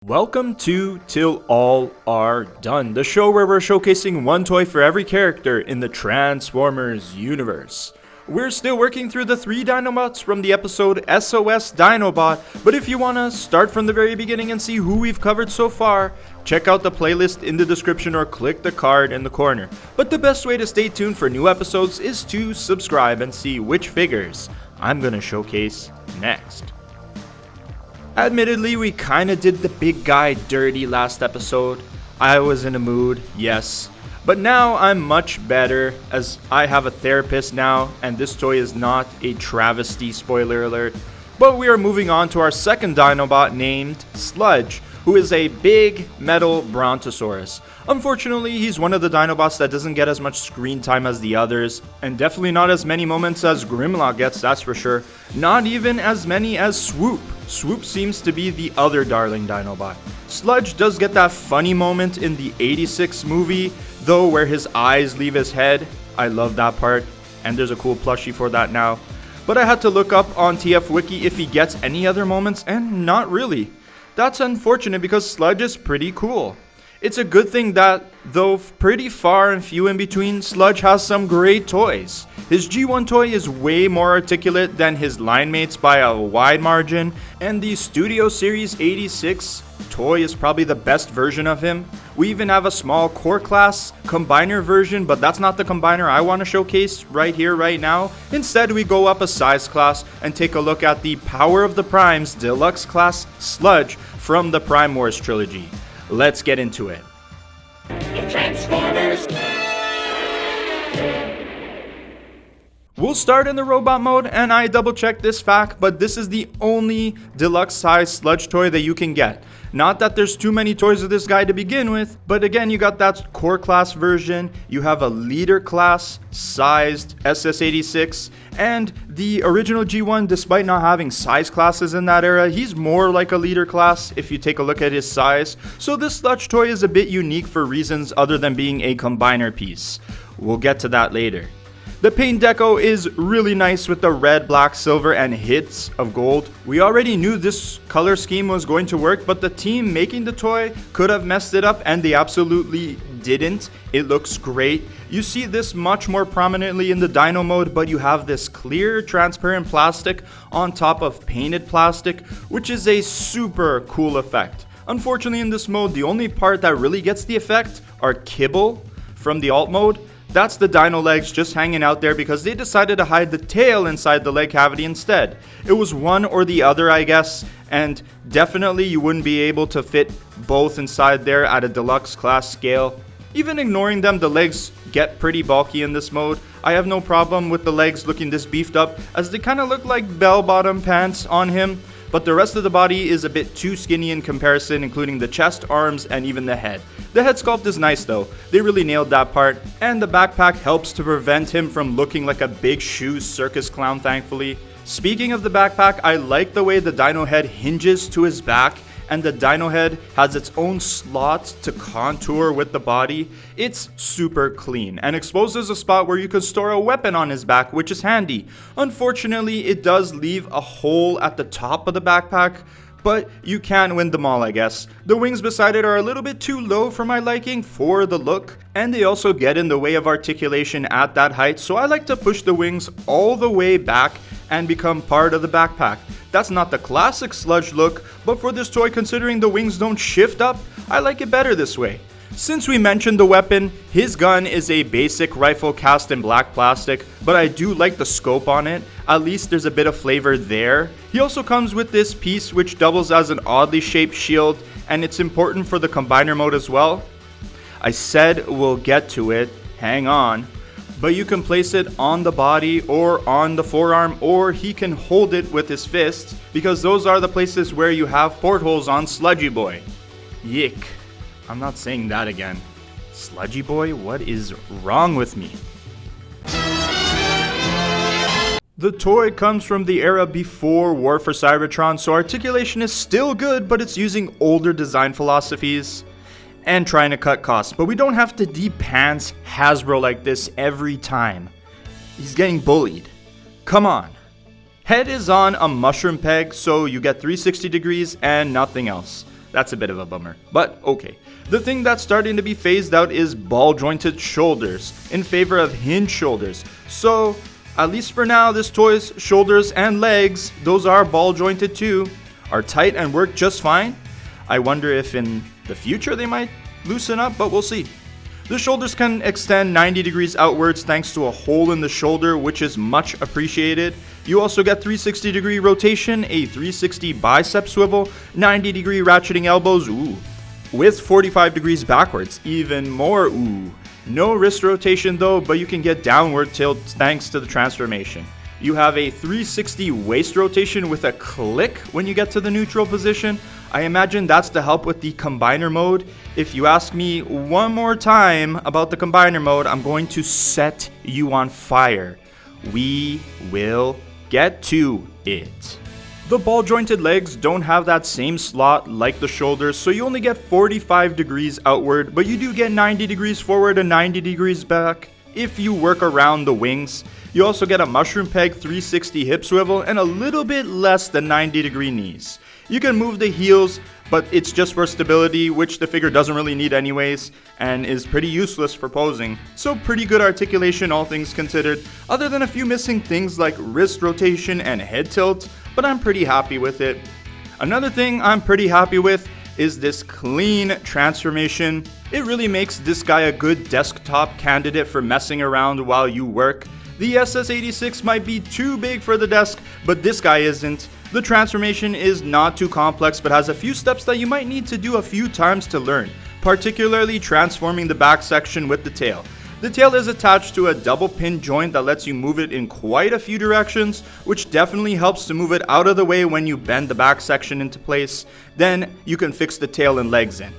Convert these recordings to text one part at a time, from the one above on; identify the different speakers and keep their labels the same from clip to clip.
Speaker 1: Welcome to Till All Are Done, the show where we're showcasing one toy for every character in the Transformers universe. We're still working through the 3 Dinobots from the episode SOS Dinobot, but if you want to start from the very beginning and see who we've covered so far, check out the playlist in the description or click the card in the corner. But the best way to stay tuned for new episodes is to subscribe and see which figures I'm going to showcase next. Admittedly, we kinda did the big guy dirty last episode. I was in a mood, yes. But now I'm much better, as I have a therapist now, and this toy is not a travesty, spoiler alert. But we are moving on to our second Dinobot named Sludge, who is a big metal Brontosaurus. Unfortunately, he's one of the Dinobots that doesn't get as much screen time as the others, and definitely not as many moments as Grimlock gets, that's for sure. Not even as many as Swoop. Swoop seems to be the other darling Dinobot. Sludge does get that funny moment in the 86 movie, though, where his eyes leave his head. I love that part, and there's a cool plushie for that now. But I had to look up on TF Wiki if he gets any other moments, and not really. That's unfortunate because Sludge is pretty cool. It's a good thing that, though pretty far and few in between, Sludge has some great toys. His G1 toy is way more articulate than his line mates by a wide margin, and the Studio Series 86 toy is probably the best version of him. We even have a small core class combiner version, but that's not the combiner I want to showcase right here, right now. Instead, we go up a size class and take a look at the Power of the Primes Deluxe Class Sludge from the Prime Wars Trilogy. Let's get into it. Transformers. We'll start in the robot mode, and I double checked this fact, but this is the only deluxe size Sludge toy that you can get. Not that there's too many toys of this guy to begin with, but again, you got that core class version, you have a leader class sized SS86, and the original G1, despite not having size classes in that era, he's more like a leader class if you take a look at his size. So this Sludge toy is a bit unique for reasons other than being a combiner piece. We'll get to that later. The paint deco is really nice with the red, black, silver, and hits of gold. We already knew this color scheme was going to work, but the team making the toy could have messed it up, and they absolutely didn't. It looks great. You see this much more prominently in the Dino mode, but you have this clear, transparent plastic on top of painted plastic, which is a super cool effect. Unfortunately, in this mode, the only part that really gets the effect are kibble from the alt mode. That's the dino legs just hanging out there because they decided to hide the tail inside the leg cavity instead. It was one or the other, I guess, and definitely you wouldn't be able to fit both inside there at a deluxe class scale. Even ignoring them, the legs get pretty bulky in this mode. I have no problem with the legs looking this beefed up, as they kind of look like bell-bottom pants on him, but the rest of the body is a bit too skinny in comparison, including the chest, arms, and even the head. The head sculpt is nice though, they really nailed that part, and the backpack helps to prevent him from looking like a big shoe circus clown, thankfully. Speaking of the backpack, I like the way the dino head hinges to his back, and the dino head has its own slot to contour with the body. It's super clean and exposes a spot where you could store a weapon on his back, which is handy. Unfortunately, it does leave a hole at the top of the backpack, but you can win them all, I guess. The wings beside it are a little bit too low for my liking for the look, and they also get in the way of articulation at that height, so I like to push the wings all the way back and become part of the backpack. That's not the classic Sludge look, but for this toy, considering the wings don't shift up, I like it better this way. Since we mentioned the weapon, his gun is a basic rifle cast in black plastic, but I do like the scope on it. At least there's a bit of flavor there. He also comes with this piece which doubles as an oddly shaped shield, and it's important for the combiner mode as well. I said we'll get to it, hang on. But you can place it on the body or on the forearm, or he can hold it with his fist, because those are the places where you have portholes on Sludgy Boy. Yick. I'm not saying that again. Sludgy Boy, what is wrong with me? The toy comes from the era before War for Cybertron, so articulation is still good, but it's using older design philosophies and trying to cut costs. But we don't have to de-pants Hasbro like this every time. He's getting bullied. Come on. Head is on a mushroom peg, so you get 360 degrees and nothing else. That's a bit of a bummer, but okay. The thing that's starting to be phased out is ball jointed shoulders in favor of hinge shoulders. So at least for now, this toy's shoulders and legs, those are ball jointed too, are tight and work just fine. I wonder if in the future they might loosen up, but we'll see. The shoulders can extend 90 degrees outwards thanks to a hole in the shoulder, which is much appreciated. You also get 360 degree rotation, a 360 bicep swivel, 90 degree ratcheting elbows, ooh, with 45 degrees backwards, even more ooh. No wrist rotation though, but you can get downward tilt thanks to the transformation. You have a 360 waist rotation with a click when you get to the neutral position. I imagine that's to help with the combiner mode. If you ask me one more time about the combiner mode, I'm going to set you on fire. We will get to it. The ball jointed legs don't have that same slot like the shoulders, so you only get 45 degrees outward, but you do get 90 degrees forward and 90 degrees back if you work around the wings. You also get a mushroom peg 360 hip swivel and a little bit less than 90 degree knees. You can move the heels, but it's just for stability, which the figure doesn't really need anyways, and is pretty useless for posing. So pretty good articulation all things considered, other than a few missing things like wrist rotation and head tilt, but I'm pretty happy with it. Another thing I'm pretty happy with is this clean transformation. It really makes this guy a good desktop candidate for messing around while you work. The SS86 might be too big for the desk, but this guy isn't. The transformation is not too complex, but has a few steps that you might need to do a few times to learn, particularly transforming the back section with the tail. The tail is attached to a double pin joint that lets you move it in quite a few directions, which definitely helps to move it out of the way when you bend the back section into place. Then you can fix the tail and legs in.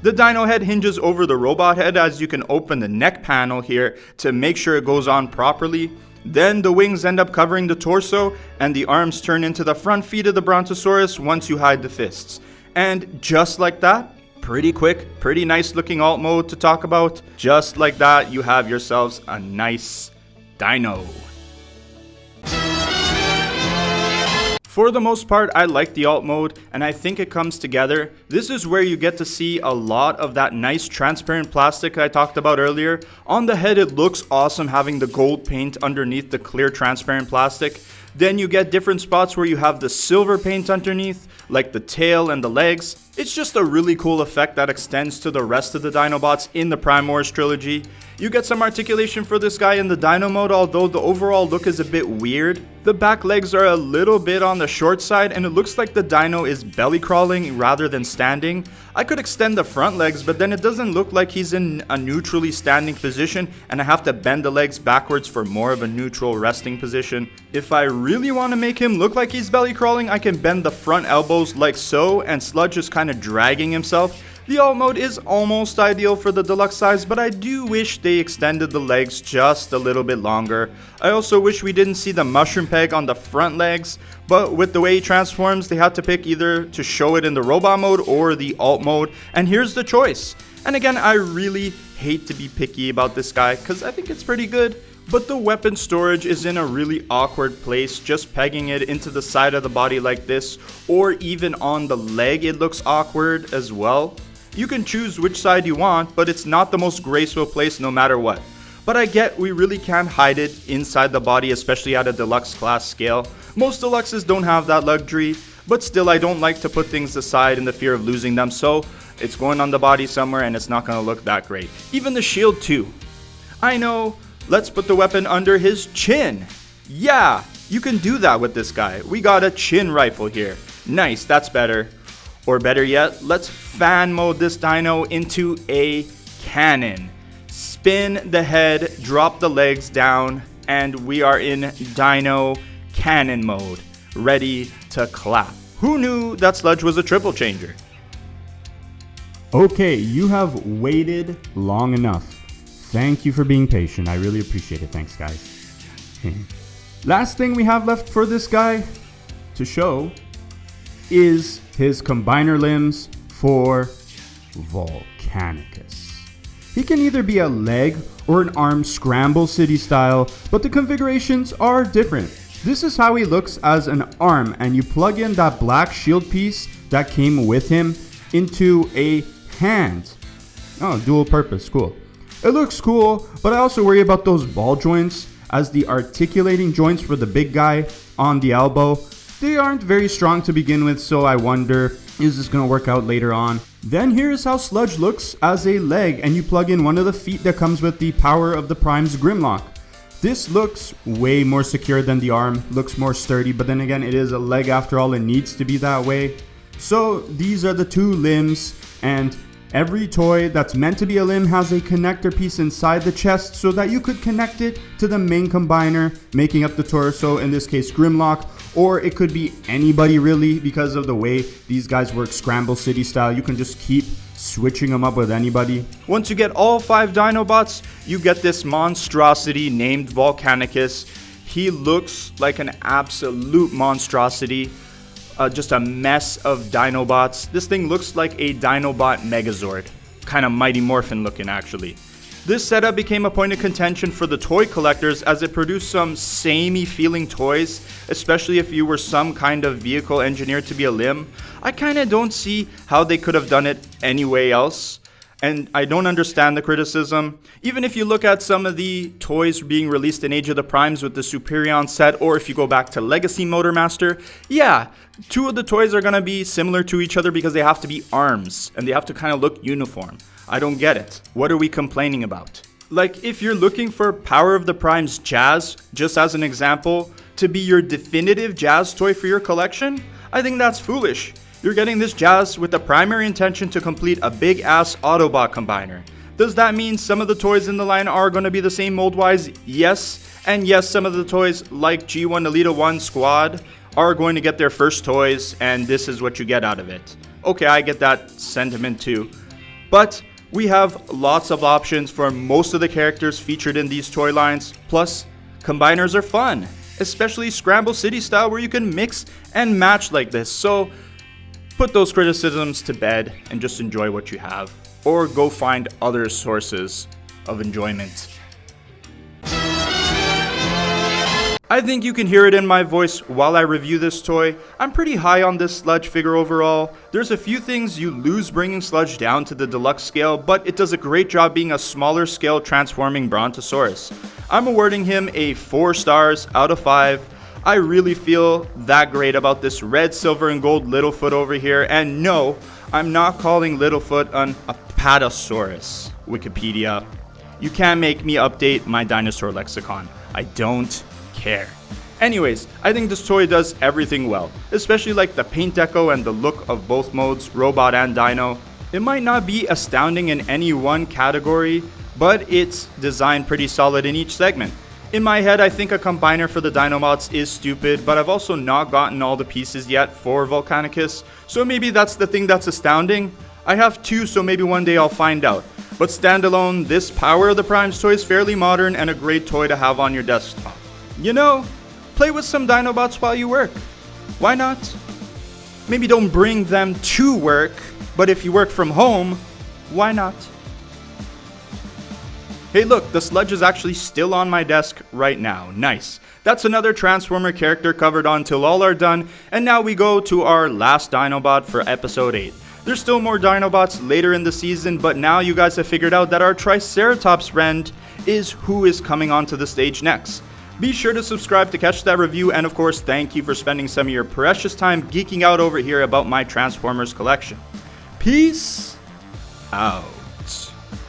Speaker 1: The dino head hinges over the robot head, as you can open the neck panel here to make sure it goes on properly. Then the wings end up covering the torso, and the arms turn into the front feet of the Brontosaurus once you hide the fists. And just like that, pretty quick, pretty nice looking alt mode to talk about. Just like that, you have yourselves a nice dino. For the most part, I like the alt mode, and I think it comes together. This is where you get to see a lot of that nice transparent plastic I talked about earlier. On the head, it looks awesome having the gold paint underneath the clear transparent plastic. Then you get different spots where you have the silver paint underneath, like the tail and the legs. It's just a really cool effect that extends to the rest of the Dinobots in the Prime Wars Trilogy. You get some articulation for this guy in the Dino mode, although the overall look is a bit weird. The back legs are a little bit on the short side, and it looks like the Dino is belly crawling rather than standing. I could extend the front legs, but then it doesn't look like he's in a neutrally standing position, and I have to bend the legs backwards for more of a neutral resting position. If I really want to make him look like he's belly crawling, I can bend the front elbows like so, and Sludge is kind of dragging himself. The alt mode is almost ideal for the deluxe size, but I do wish they extended the legs just a little bit longer. I also wish we didn't see the mushroom peg on the front legs, but with the way he transforms, they had to pick either to show it in the robot mode or the alt mode, and here's the choice. And again, I really hate to be picky about this guy because I think it's pretty good, but the weapon storage is in a really awkward place. Just pegging it into the side of the body like this, or even on the leg, it looks awkward as well. You can choose which side you want, but it's not the most graceful place no matter what. But I get we really can't hide it inside the body, especially at a deluxe class scale. Most deluxes don't have that luxury, but still I don't like to put things aside in the fear of losing them, so it's going on the body somewhere and it's not going to look that great. Even the shield too. I know, let's put the weapon under his chin. Yeah, you can do that with this guy. We got a chin rifle here. Nice, that's better. Or better yet, let's fan mode this dino into a cannon. Spin the head, drop the legs down, and we are in dino cannon mode, ready to clap. Who knew that Sludge was a triple changer?
Speaker 2: Okay, you have waited long enough. Thank you for being patient. I really appreciate it. Thanks, guys. Last thing we have left for this guy to show is his combiner limbs for Volcanicus. He can either be a leg or an arm scramble city style, but the configurations are different. This is how he looks as an arm, and you plug in that black shield piece that came with him, into a hand. Oh, dual purpose, cool. It looks cool, but I also worry about those ball joints, as the articulating joints for the big guy on the elbow, they aren't very strong to begin with, so I wonder, is this gonna work out later on? Then here's how Sludge looks as a leg, and you plug in one of the feet that comes with the power of the Prime's Grimlock. This looks way more secure than the arm, looks more sturdy, but then again, it is a leg after all, it needs to be that way. So these are the two limbs, and every toy that's meant to be a limb has a connector piece inside the chest so that you could connect it to the main combiner, making up the torso, in this case Grimlock, or it could be anybody really because of the way these guys work Scramble City style. You can just keep switching them up with anybody.
Speaker 1: Once you get all 5 Dinobots, you get this monstrosity named Volcanicus. He looks like an absolute monstrosity. Just a mess of Dinobots. This thing looks like a Dinobot Megazord. Kind of Mighty Morphin looking actually. This setup became a point of contention for the toy collectors as it produced some samey feeling toys, especially if you were some kind of vehicle engineered to be a limb. I kind of don't see how they could have done it anyway else, and I don't understand the criticism. Even if you look at some of the toys being released in Age of the Primes with the Superion set, or if you go back to Legacy Motormaster, yeah, 2 of the toys are going to be similar to each other because they have to be arms, and they have to kind of look uniform. I don't get it. What are we complaining about? Like, if you're looking for Power of the Primes Jazz, just as an example, to be your definitive Jazz toy for your collection, I think that's foolish. You're getting this Jazz with the primary intention to complete a big-ass Autobot combiner. Does that mean some of the toys in the line are going to be the same mold-wise? Yes. And yes, some of the toys, like G1 Elite 1 Squad, are going to get their first toys, and this is what you get out of it. Okay, I get that sentiment too. But we have lots of options for most of the characters featured in these toy lines. Plus, combiners are fun, especially Scramble City style where you can mix and match like this. So put those criticisms to bed and just enjoy what you have, or go find other sources of enjoyment. I think you can hear it in my voice while I review this toy. I'm pretty high on this Sludge figure overall. There's a few things you lose bringing Sludge down to the deluxe scale, but it does a great job being a smaller scale transforming Brontosaurus. I'm awarding him a 4 stars out of 5. I really feel that great about this red, silver, and gold Littlefoot over here, and no, I'm not calling Littlefoot an Apatosaurus. Wikipedia. You can't make me update my dinosaur lexicon. I don't care. Anyways, I think this toy does everything well, especially like the paint deco and the look of both modes, robot and dino. It might not be astounding in any one category, but it's designed pretty solid in each segment. In my head, I think a combiner for the Dinobots is stupid, but I've also not gotten all the pieces yet for Volcanicus, so maybe that's the thing that's astounding. I have 2, so maybe one day I'll find out. But standalone, this Power of the Primes toy is fairly modern and a great toy to have on your desktop. You know, play with some Dinobots while you work. Why not? Maybe don't bring them to work, but if you work from home, why not? Hey look, the Sludge is actually still on my desk right now. Nice. That's another Transformer character covered on till all are done, and now we go to our last Dinobot for episode 8. There's still more Dinobots later in the season, but now you guys have figured out that our Triceratops friend is who is coming onto the stage next. Be sure to subscribe to catch that review, and of course, thank you for spending some of your precious time geeking out over here about my Transformers collection. Peace out.